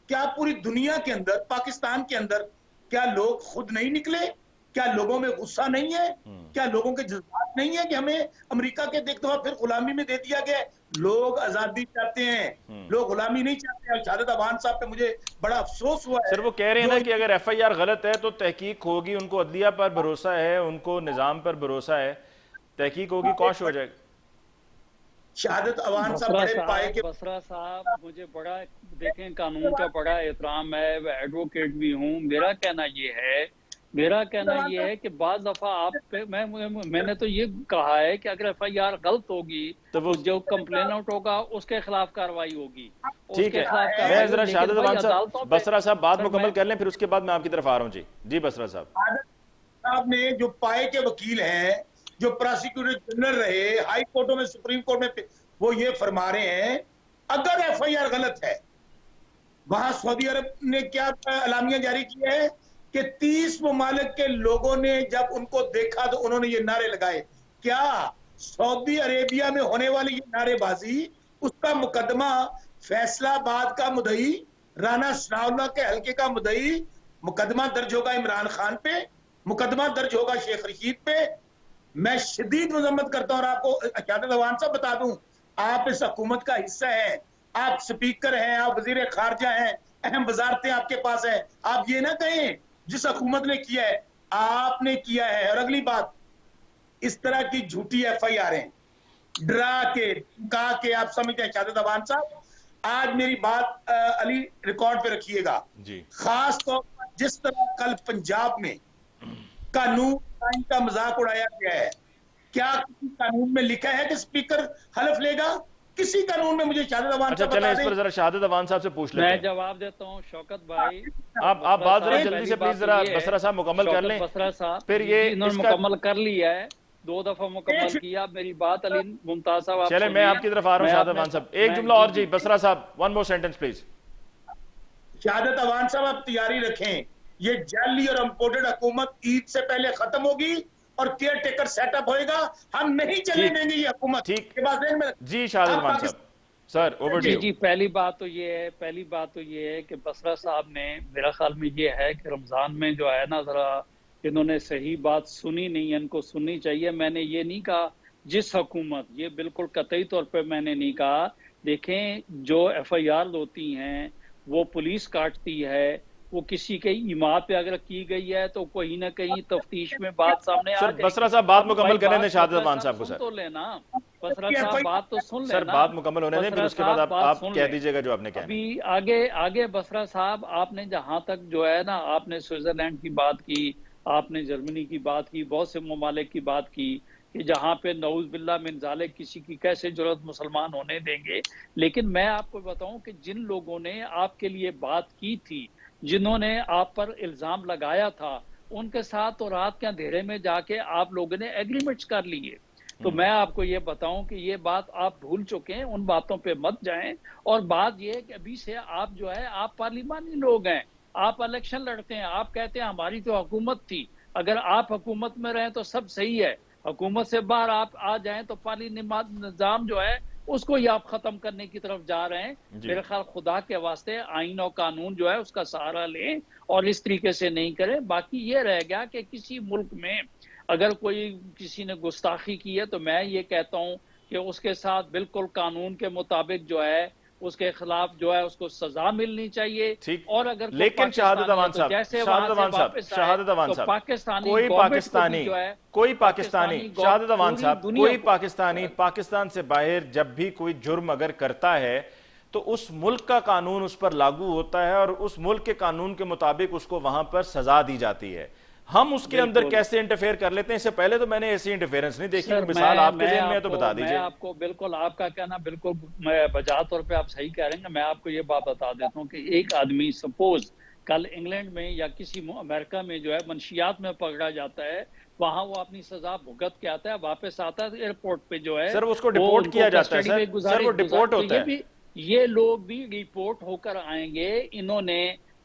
क्या पूरी दुनिया के अंदर, पाकिस्तान के अंदर क्या लोग खुद नहीं निकले? क्या लोगों में गुस्सा नहीं है? क्या लोगों के जज्बात नहीं है कि हमें अमेरिका के देखते हुए फिर गुलामी में दे दिया गया? लोग आजादी चाहते हैं, लोग गुलामी नहीं चाहते। और शहादत अवान साहब पे मुझे बड़ा अफसोस हुआ है।
सर वो कह रहे हैं ना कि अगर एफआईआर गलत है तो तहकीक होगी, उनको अदलिया पर भरोसा है, उनको निजाम पर भरोसा है, तहकीक होगी, कौश हो जाएगा।
शहादत अवान साहब बड़े पाए के,
बसरा साहब मुझे बड़ा, देखें, कानून का बड़ा एहतराम है, मैं एडवोकेट भी हूँ। मेरा कहना ये है कि बाज़ दफा आप पे मैंने तो ये कहा है कि अगर एफआईआर गलत होगी तो वो जो कंप्लेनेंट होगा उसके खिलाफ कार्रवाई होगी।
ठीक है, मैं जरा शहादत अवान साहब, बसरा साहब बात मुकम्मल कर लें, फिर उसके बाद मैं आपकी तरफ आ रहा हूँ। जी बसरा
साहब ने जो पाए के वकील हैं, जो प्रोसिक्यूटर जनरल रहे हाई कोर्टों में, सुप्रीम कोर्ट में, वो ये फरमा रहे हैं अगर एफआईआर गलत है, वहां सऊदी अरब ने क्या अलामिया जारी किया है कि 30 ममालिक के लोगों ने जब उनको देखा तो उन्होंने ये नारे लगाए। क्या सऊदी अरेबिया में होने वाली ये नारेबाजी, उसका मुकदमा फैसलाबाद का मुद्दई, राना सनाउल्लाह के हल्के का मुद्दई, मुकदमा दर्ज होगा इमरान खान पे, मुकदमा दर्ज होगा शेख रशीद पे। मैं शदीद मजम्मत करता हूं। और आपको शहादत अवान साहब बता दूं, आप इस हुकूमत का हिस्सा हैं, आप स्पीकर हैं, आप वजीर खारजा हैं, अहम वजारतें आपके पास है। आप ये ना कहें जिस हुकूमत ने किया है, आपने किया है। और अगली बात, इस तरह की झूठी एफआईआर डरा के, धमका के, आप समझते हैं शहादत अवान साहब, आज मेरी बात अली रिकॉर्ड पे रखिएगा
जी
खास तौर पर जिस तरह कल पंजाब में कानून का मजाक उड़ाया गया है, क्या किसी कानून में लिखा है कि स्पीकर हलफ लेगा? किसी कानून में मुझे शहादत अवान
अच्छा
साहब
चलें,
बता
इस
दें।
पर जरा शहादत अवान साहब से पूछ लेते
मैं
हैं।
जवाब देता हूँ शौकत भाई।
आप बात जरा
साहब,
जल्दी से
पहली
प्लीज
बात
जरा
ये है,
बसरा साहब मुकम्मल कर
शौकत
लें,
बसरा साहब
फिर
जी,
ये
जी, इन्होंने
इसका
मुकम्मल कर लिया है, 2 दफा मुकम्मल किया। मेरी बात अली मुमताज साहब आप
चले, मैं
सुनिए।
आपकी तरफ आ रहा हूँ
मैं
शहादत
अपने
अवान साहब, एक
मैं
जुमला और जी
जी
बसरा साहब, वन मोर सेंटेंस प्लीज।
शहादत अवान साहब आप तैयारी रखें, ये जाली और इम्पोर्टेड हुकूमत ईद से पहले खत्म होगी और केयर टेकर सेटअप होएगा। हम नहीं चलने
ठीक
देंगे ये हुकूमत
ठीक
के बाद में।
जी शहादत
हम
अवान
पाकिस्तान
साहब, सर ओवर टू
जी
यू।
जी, पहली बात तो ये है कि बसरा साहब ने, मेरा ख्याल में ये है कि रमजान में जो है ना, जरा इन्होंने सही बात सुनी नहीं, इनको सुननी चाहिए। मैंने ये नहीं कहा जिस हुकूमत, ये बिल्कुल कतई तौर पे मैंने नहीं कहा। देखें, जो FIR होती हैं वो पुलिस काटती है, वो किसी के ईमाद पे अगर की गई है तो कहीं ना कहीं तफ्तीश में बात सामने आ
सर
जाएगी।
बसरा साहब बात
अब
मुकम्मल
भाई
करने दें
बात
शहादत
बसरा
अवान
साहब
साहब को।
सुन
सर
तो लेना, बसरा साहब बात तो सुन
सर
लेना।
बात मुकम्मल होने दें, फिर
बसरा
उसके बाद
साहब बात
आप
सुन
कह
लें।
दीजिएगा जो आपने कहना है।
अभी आगे बसरा साहब, आपने जहां तक जो है ना, आपने स्विट्जरलैंड की बात की, आपने जर्मनी की बात की, बहुत से ममालिक की बात की कि जहां पे नऊज बिल्ला मिन जालिक किसी की कैसे जरूरत मुसलमान होने देंगे। लेकिन मैं आपको बताऊं कि जिन लोगों ने आपके लिए बात की थी, जिन्होंने आप पर इल्जाम लगाया था, उनके साथ तो रात के अंधेरे में जाके आप लोगों ने एग्रीमेंट्स कर लिए। तो मैं आपको ये बताऊं कि ये बात आप भूल चुके हैं, उन बातों पे मत जाएं। और बात ये है कि अभी से आप जो है, आप पार्लिमानी लोग हैं, आप इलेक्शन लड़ते हैं, आप कहते हैं हमारी तो हुकूमत थी। अगर आप हुकूमत में रहें तो सब सही है, हुकूमत से बाहर आप आ जाएं तो पार्लियामेंट निजाम जो है उसको ही आप खत्म करने की तरफ जा रहे हैं।
जी
मेरे ख्याल खुदा के वास्ते आइन और कानून जो है उसका सहारा लें और इस तरीके से नहीं करें। बाकी ये रह गया कि किसी मुल्क में अगर कोई किसी ने गुस्ताखी की है तो मैं ये कहता हूं कि उसके साथ बिल्कुल कानून के मुताबिक जो है उसके खिलाफ जो है उसको सजा मिलनी चाहिए।
ठीक,
और अगर
लेकिन शहादत
पाकिस्तानी है
अवान
तो
साहब,
जैसे
शहादत
वहां से
अवान साहब,
वापस आए
शहादत अवान
तो
साहब,
पाकिस्तानी
कोई
गवर्नमेंट को भी
पाकिस्तानी,
जो है,
कोई पाकिस्तानी, शहादत अवान
पूरी
साहब,
दुनिया
कोई
को,
पाकिस्तानी पाकिस्तान से बाहर जब भी कोई जुर्म अगर करता है तो उस मुल्क का कानून उस पर लागू होता है और उस मुल्क के कानून के मुताबिक उसको वहां पर सजा दी जाती है। हम उसके अंदर
बिल्कुल।
कैसे इंटरफेयर कर लेते हैं, इससे पहले तो मैंने ऐसी इंटरफेरेंस नहीं देखी।
सर,
मिसाल आपके
मैं
जेहन में है तो
आपको
बता
मैं
दीजिए।
आपको बिल्कुल, आपका कहना बिल्कुल मैं बजा तौर पे आप सही कह रहे हैं। मैं आपको ये बात बता देता हूँ कि एक आदमी सपोज कल इंग्लैंड में या किसी अमेरिका में जो है मंशियात में पकड़ा जाता है, वहां वो अपनी सजा भुगत के आता है, वापस आता है एयरपोर्ट पे जो है
सर उसको
वो
डिपोर्ट
उनको
किया जाता है।
कस्टडी में
सर वो डिपोर्ट
तो
होता है।
ये लोग भी रिपोर्ट होकर आएंगे। इन्होंने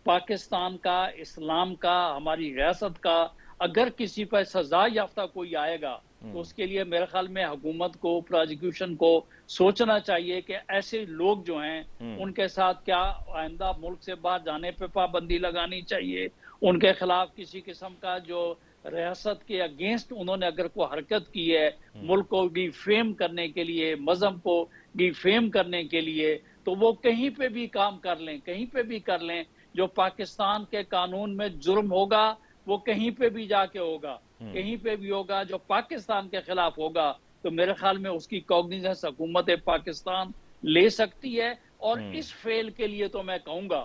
पाकिस्तान का, इस्लाम का, हमारी रियासत का, अगर किसी पर सजा याफ्ता कोई आएगा तो उसके लिए मेरे ख्याल में हुकूमत को, प्रोसिक्यूशन को सोचना चाहिए कि ऐसे लोग जो हैं उनके साथ क्या आइंदा मुल्क से बाहर जाने पे पाबंदी लगानी चाहिए। उनके खिलाफ किसी किस्म का जो रियासत के अगेंस्ट उन्होंने अगर कोई हरकत की है, मुल्क को डिफेम करने के लिए, मजहब को डिफेम करने के लिए, तो वो कहीं पे भी काम कर लें, कहीं पे भी कर लें। जो पाकिस्तान के कानून में जुर्म होगा वो कहीं पे भी जाके होगा, कहीं पे भी होगा। जो पाकिस्तान के खिलाफ होगा तो मेरे ख्याल में उसकी कॉग्निजेंस हुकूमत पाकिस्तान ले सकती है। और इस फेल के लिए तो मैं कहूंगा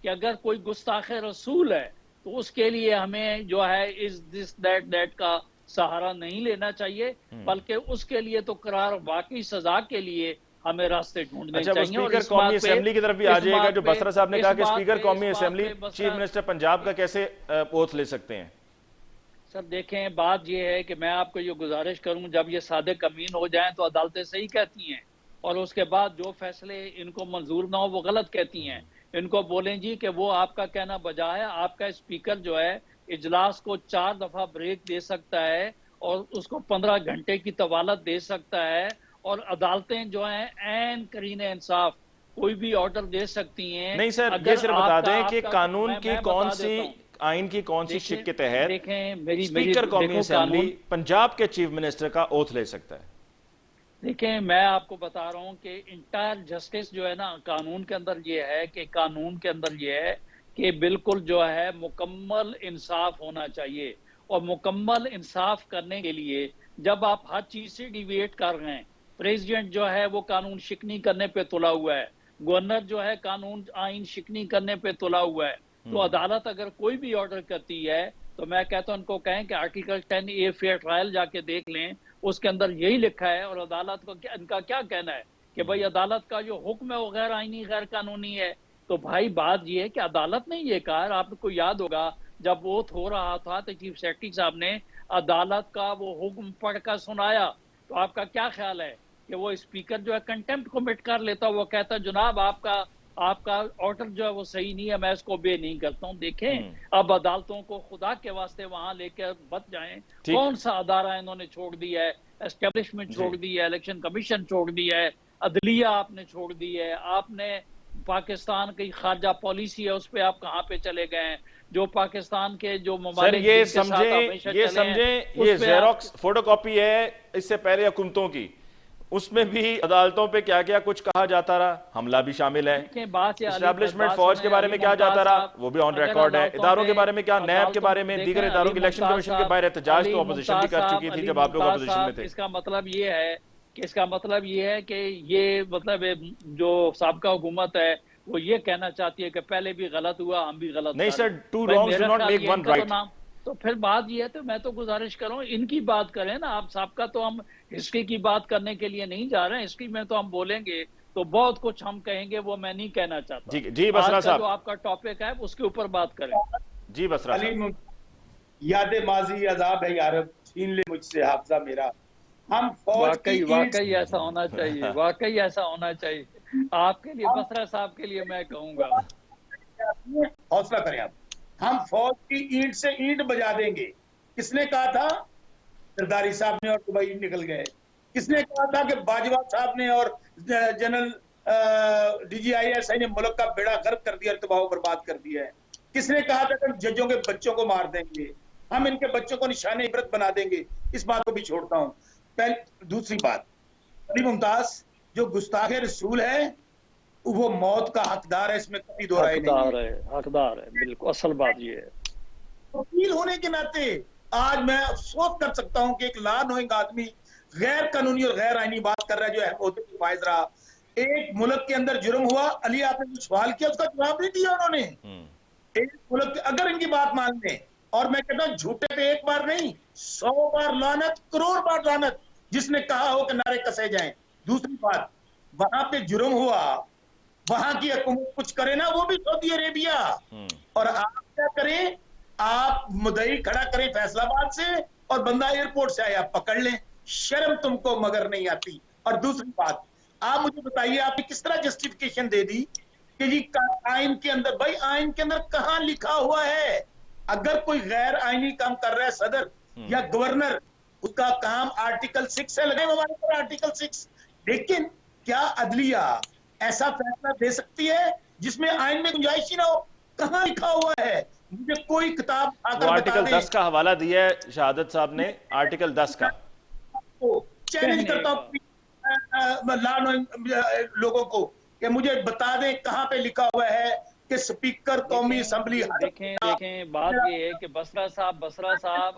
कि अगर कोई गुस्ताखे रसूल है तो उसके लिए हमें जो है इस दिस दैट का सहारा नहीं लेना चाहिए, बल्कि उसके लिए तो करार वाकई सजा के लिए हमें रास्ते ढूंढने
अच्छा, वो
चाहिए। और
स्पीकर कौमी असेंबली की तरफ भी आ जाएगा जो बसरा साहब ने कहा कि स्पीकर कौमी असेंबली चीफ मिनिस्टर पंजाब का कैसे ओथ ले सकते हैं।
सर देखें, बात यह है कि मैं आपको ये गुजारिश करूं, जब ये सादे कमीन हो जाएं तो अदालतें सही कहती हैं और उसके बाद जो फैसले इनको मंजूर ना हो वो गलत कहती हैं। इनको बोलें जी कि वो आपका कहना बजा है, आपका स्पीकर जो है इजलास को 4 दफा ब्रेक दे सकता है और उसको 15 घंटे की तवालत दे सकता है। और अदालतें जो हैं ऐन करीने इंसाफ कोई भी ऑर्डर दे सकती हैं।
नहीं सर, ये सिर्फ बता दें कि कानून की कौन सी, आइन की कौन सी शिक के तहत स्पीकर कौमी असेंबली पंजाब के चीफ मिनिस्टर का ओथ ले सकता है।
देखें, मैं आपको बता रहा हूं कि इंटायर जस्टिस जो है ना कानून के अंदर ये है कि कानून के अंदर ये है कि बिल्कुल जो है मुकम्मल इंसाफ होना चाहिए। और मुकम्मल इंसाफ करने के लिए जब आप हर चीज से डिविएट कर रहे हैं, प्रेसिडेंट जो है वो कानून शिकनी करने पे तुला हुआ है, गवर्नर जो है कानून आइन शिकनी करने पे तुला हुआ है। तो अदालत अगर कोई भी ऑर्डर करती है तो मैं कहता हूं उनको कहें कि आर्टिकल 10A फेयर ट्रायल जाके देख लें, उसके अंदर यही लिखा है। और अदालत को इनका क्या कहना है कि भाई अदालत का जो हुक्म है वो गैर आईनी गैर कानूनी है। तो भाई बात ये है कि अदालत ने ये कहा, आपको याद होगा जब वोट हो रहा था तो चीफ सेक्रेटरी साहब ने अदालत का वो हुक्म पढ़कर सुनाया। तो आपका क्या ख्याल है कि वो स्पीकर जो है कंटेम्प्ट कमिट कर लेता, वो कहता जनाब आपका ऑर्डर जो है वो सही नहीं है, मैं इसको बे नहीं करता हूँ। देखें अब अदालतों को खुदा के वास्ते वहां लेकर बच जाएं। कौन सा अदारा इन्होंने छोड़ दिया है? एस्टेब्लिशमेंट छोड़ दी है, इलेक्शन कमीशन छोड़ दिया है, अदलिया आपने छोड़ दी है, आपने पाकिस्तान की खारजा पॉलिसी है उस पर आप कहाँ पे चले गए हैं? जो पाकिस्तान के जो
सर ये समझे ये जेरोक्स फोटोकॉपी है इससे पहले हुकूमतों की, उसमें भी अदालतों पे क्या क्या कुछ कहा जाता रहा, हमला भी शामिल है। एस्टैब्लिशमेंट फौज के बारे में क्या जाता रहा वो भी ऑन रिकॉर्ड है। इदारों के बारे में क्या, नैब के बारे में, दीगर इदारों के इलेक्शन कमीशन के बाहर एहतजाज तो अपोजिशन भी कर चुकी थी जब आप लोग अपोजिशन में थे।
इसका मतलब ये है कि ये मतलब जो साबका हुकूमत है वो ये कहना चाहती है कि पहले भी गलत हुआ, हम भी गलत
नहीं sir, two wrongs do not make one right.
तो फिर बात ये है, तो मैं तो गुजारिश करूं इनकी बात करें ना आप। साबका तो हम हिस्ट्री की बात करने के लिए नहीं जा रहे हैं, हिस्ट्री में तो हम बोलेंगे तो बहुत कुछ हम कहेंगे, वो मैं नहीं कहना चाहता।
जी बसरा साहब,
जो आपका टॉपिक है उसके ऊपर बात करें।
जी बसरा साहब।
याद माजी अजाब है यार, छीन ले मुझसे हाफजा मेरा। हम
वाकई ऐसा होना चाहिए, वाकई ऐसा होना चाहिए। आपके लिए, बसरा साहब के लिए मैं कहूंगा
हौसला करें आप। हम फौज की ईंट से ईंट बजा देंगे। किसने कहा था? सरदारी साहब ने, और दुबई निकल गए। किसने कहा था कि बाजवा साहब ने और जनरल DGISI ने मुल्क का बेड़ा गर्क कर दिया, तबाह बर्बाद कर दिया है? किसने कहा था कि हम जजों के बच्चों को मार देंगे, हम इनके बच्चों को निशाने इबरत बना देंगे? इस बात को भी छोड़ता हूं। दूसरी बात, अली मुमताज जो गुस्ताखे रसूल है वो मौत का हकदार है, इसमें कभी दो राय नहीं है।
हकदार है, बिल्कुल असल बात ये है।
वकील होने के नाते आज मैं अफसोस कर सकता हूं कि एक लॉ नोइंग आदमी गैर कानूनी और गैर आईनी बात कर रहा है, जो है ओहदे पे फायज रहा। एक मुल्क के अंदर जुर्म हुआ, अली आपने जो सवाल किया उसका जवाब नहीं दिया उन्होंने। एक मुल्क अगर इनकी बात मान लें, और मैं कहता हूं झूठे पे एक बार नहीं 100 बार लानत, करोड़ बार लानत, जिसने कहा हो कि नारे कसे जाएं। दूसरी बात, वहां पे जुर्म हुआ, वहां की हुकूमत कुछ करे ना, वो भी सऊदी अरेबिया। और आप क्या करें? आप मुद्दई खड़ा करें फैसलाबाद से और बंदा एयरपोर्ट से आया, पकड़ लें। शर्म तुमको मगर नहीं आती। और दूसरी बात, आप मुझे बताइए आपने किस तरह जस्टिफिकेशन दे दी कि जी आइन के अंदर, भाई आइन के अंदर कहां लिखा हुआ है अगर कोई गैर आईनी काम कर रहा है सदर या गवर्नर, उसका काम आर्टिकल 6 से लगे हमारे पर आर्टिकल 6। लेकिन क्या अदलिया ऐसा फैसला दे सकती है जिसमें आइन में गुंजाइश ही ना हो? कहां लिखा हुआ है? मुझे कोई किताब आकर
आर्टिकल 10 का हवाला दिया है शहादत साहब ने, आर्टिकल 10 का।
चैलेंज करता हूं लोगों को कि मुझे बता दें कहां पे लिखा हुआ है कि स्पीकर कौमी असेंबली।
देखें बात ये है कि बसरा साहब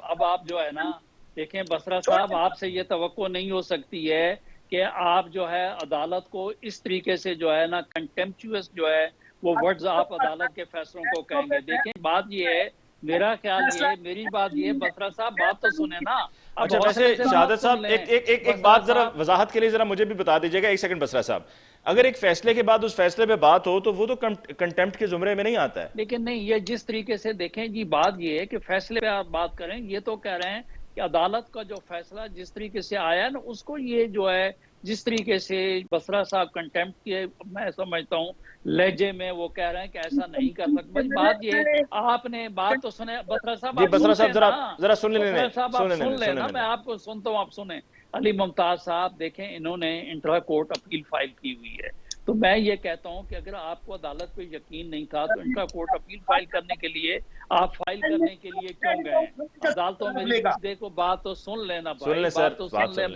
अब आप जो है ना, देखें बसरा साहब, आपसे ये तवक्को नहीं हो सकती है कि आप जो है अदालत को इस तरीके से जो है ना कंटेम्पचुअस जो है वो वर्ड्स आप अदालत के फैसलों को कहेंगे। देखें बात ये है, मेरा ख्याल ये, मेरी बात ये, बसरा साहब बात तो सुने ना।
अच्छा वैसे शहादत साहब एक बात जरा वजाहत के लिए जरा मुझे भी बता दीजिएगा, एक सेकंड बसरा साहब। अगर एक फैसले के बाद उस फैसले पे बात हो तो वो तो कंटेम्प्ट के जुमरे में नहीं आता है।
लेकिन नहीं, ये जिस तरीके से देखें जी, बात ये है कि फैसले पे आप बात करें, ये तो कह रहे हैं कि अदालत का जो फैसला जिस तरीके से आया है ना, उसको ये जो है जिस तरीके से बसरा साहब कंटेम्प्ट के, मैं समझता हूँ लहजे में वो कह रहे हैं कि ऐसा नहीं कर सकते। बात ये, आपने बात तो सुने बसरा साहब,
जरा सुन लेना,
मैं आपको सुनता हूँ, आप सुने। अली मुमताज साहब देखें, इन्होंने इंट्रा कोर्ट अपील फाइल की हुई है, तो मैं ये कहता हूं कि अगर आपको अदालत पे यकीन नहीं था तो इंट्रा कोर्ट अपील फाइल करने के लिए आप फाइल करने के लिए क्यों गए अदालतों में? देखो बात तो सुन लेना भाई, बात तो सुन ले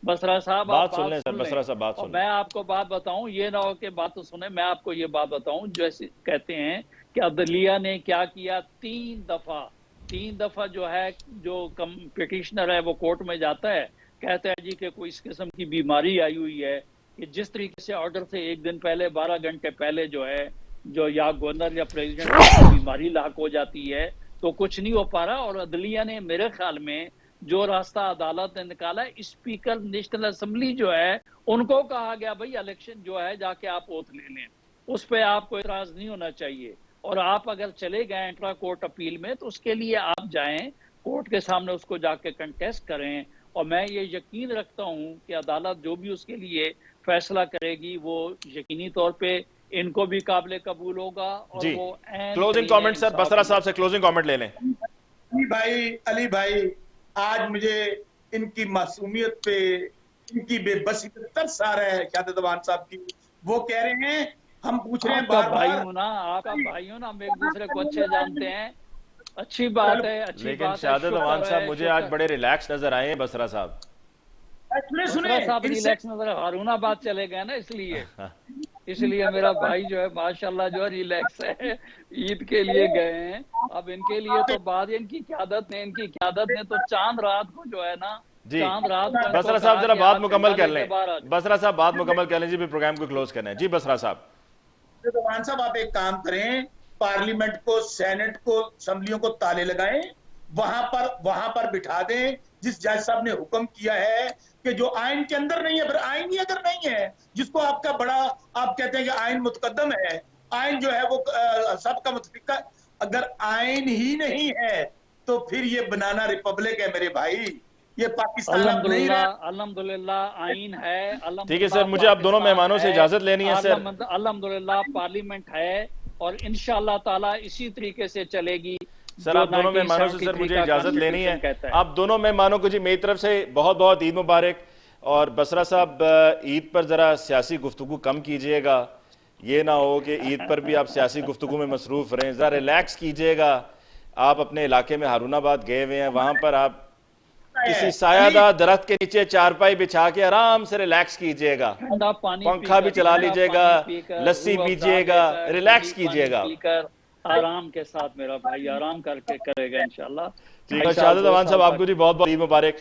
बसरा साहब
बात सुन लें सर, बसरा साहब बात सुन।
मैं आपको बात बताऊं, ये ना हो कि बात तो सुने, मैं आपको ये बात बताऊं, जैसे कहते हैं कि अदलिया ने क्या किया, 3 दफा जो है जो पिटिशनर है वो कोर्ट में जाता है, कहता है जी कि कोई इस किस्म की बीमारी आई हुई है, कि जिस तरीके से ऑर्डर से एक दिन पहले 12 घंटे पहले जो है जो या गवर्नर या प्रेसिडेंट की बीमारी लाक हो जाती है तो कुछ नहीं हो पा रहा। और अदलिया ने मेरे ख्याल में जो रास्ता अदालत ने निकाला है, स्पीकर नेशनल असेंबली जो है उनको कहा गया भाई इलेक्शन जो है जाके आप ओथ ले लें, उस पर आपको इतराज नहीं होना चाहिए। और आप अगर चले गए इंट्रा कोर्ट अपील में तो उसके लिए आप जाएं कोर्ट के सामने, उसको जाके कंटेस्ट करें। और मैं ये यकीन रखता हूं कि अदालत जो भी उसके लिए फैसला करेगी वो यकीनी तौर पे इनको भी काबिल कबूल होगा। और
जी,
वो
क्लोजिंग कमेंट सर, बसरा साहब से क्लोजिंग कमेंट ले लें।
अली भाई आज मुझे इनकी मासूमियत पे, इनकी बेबसी पे तरस आ रहा है। शाहद अवान साहब की, वो कह रहे हैं, हम पूछ रहे हैं
आपका
बार
भाई
बार,
हूं ना, आपका भाई हूं ना, हम एक दूसरे को अच्छे जानते हैं। अच्छी बात है, अच्छी
लेकिन
बात है।
शाहद अवान
शुक्र
साहब
है,
मुझे
शुक्र।
आज बड़े रिलैक्स नजर आए हैं बसरा साहब।
सुने
बसरा साहब
इनसे
रिलैक्स नजर, हारूनाबाद चले गए ना इसलिए मेरा भाई जो है माशाल्लाह जो है रिलैक्स है, ईद के लिए गए हैं। अब इनके लिए तो बाद इनकी क़यादत ने तो चांद रात को जो है ना,
जी,
चांद रात को इनको
बसरा साहब
कहा
जरा
कि
बात
आप
मुकम्मल कर
खंडाले
लें।
के बाहर आ जाओ।
बसरा साहब बात मुकम्मल कर लें जी, फिर प्रोग्राम को क्लोज करना है। जी बसरा साहब।
अवान साहब आप एक काम करें, पार्लियामेंट को, सेनेट को, असेंबलियों को ताले लगाएं, वहां पर बिठा दें। जिस जज साहब ने हुक्म किया है कि जो आइन के अंदर नहीं है, फिर आइन ही अगर नहीं है, जिसको आपका बड़ा आप कहते हैं कि आइन मुतकद्दम है, आइन जो है वो सबका मुतफिका, अगर आइन ही नहीं है तो फिर ये बनाना रिपब्लिक है मेरे भाई, ये पाकिस्तान अब नहीं रहा।
अल्हम्दुलिल्लाह आइन है,
ठीक है सर, मुझे आप दोनों मेहमानों से इजाजत लेनी है सर।
अल्हम्दुलिल्लाह पार्लियामेंट है और इंशाअल्लाह ताला इसी तरीके से चलेगी।
सर आप दोनों मेहमानों से सर मुझे इजाजत लेनी है। आप दोनों मेहमानों को जी मेरी तरफ से बहुत बहुत ईद मुबारक। और बसरा साहब ईद पर ज़रा सियासी गुफ्तगू कम कीजिएगा, ये ना हो कि ईद पर भी आप सियासी गुफ्तगू में मसरूफ़ रहें। ज़रा रिलैक्स कीजिएगा। आप अपने इलाके में हारूनाबाद गए हुए हैं, वहाँ पर आप किसी सायादार दरख्त के नीचे चारपाई बिछा के आराम से रिलैक्स कीजिएगा, पंखा भी चला लीजिएगा, लस्सी पीजिएगा, रिलैक्स कीजिएगा।
आराम के साथ मेरा भाई आराम करके करेगा इंशाल्लाह।
शाहद अवान साहब आपको जी बहुत बहुत ईद मुबारक।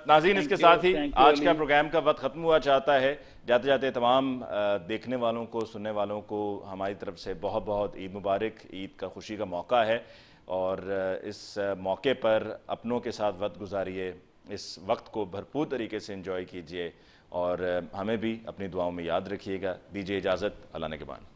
नाज़रीन इसके साथ ही आज का प्रोग्राम का वक्त खत्म हुआ चाहता है। जाते जाते तमाम देखने वालों को, सुनने वालों को हमारी तरफ से बहुत बहुत ईद मुबारक। ईद का खुशी का मौका है और इस मौके पर अपनों के साथ वक्त गुजारिए, इस वक्त को भरपूर तरीके से एंजॉय कीजिए और हमें भी अपनी दुआओं में याद रखिएगा। दीजिए इजाज़त, अल्लाह ने के बाद।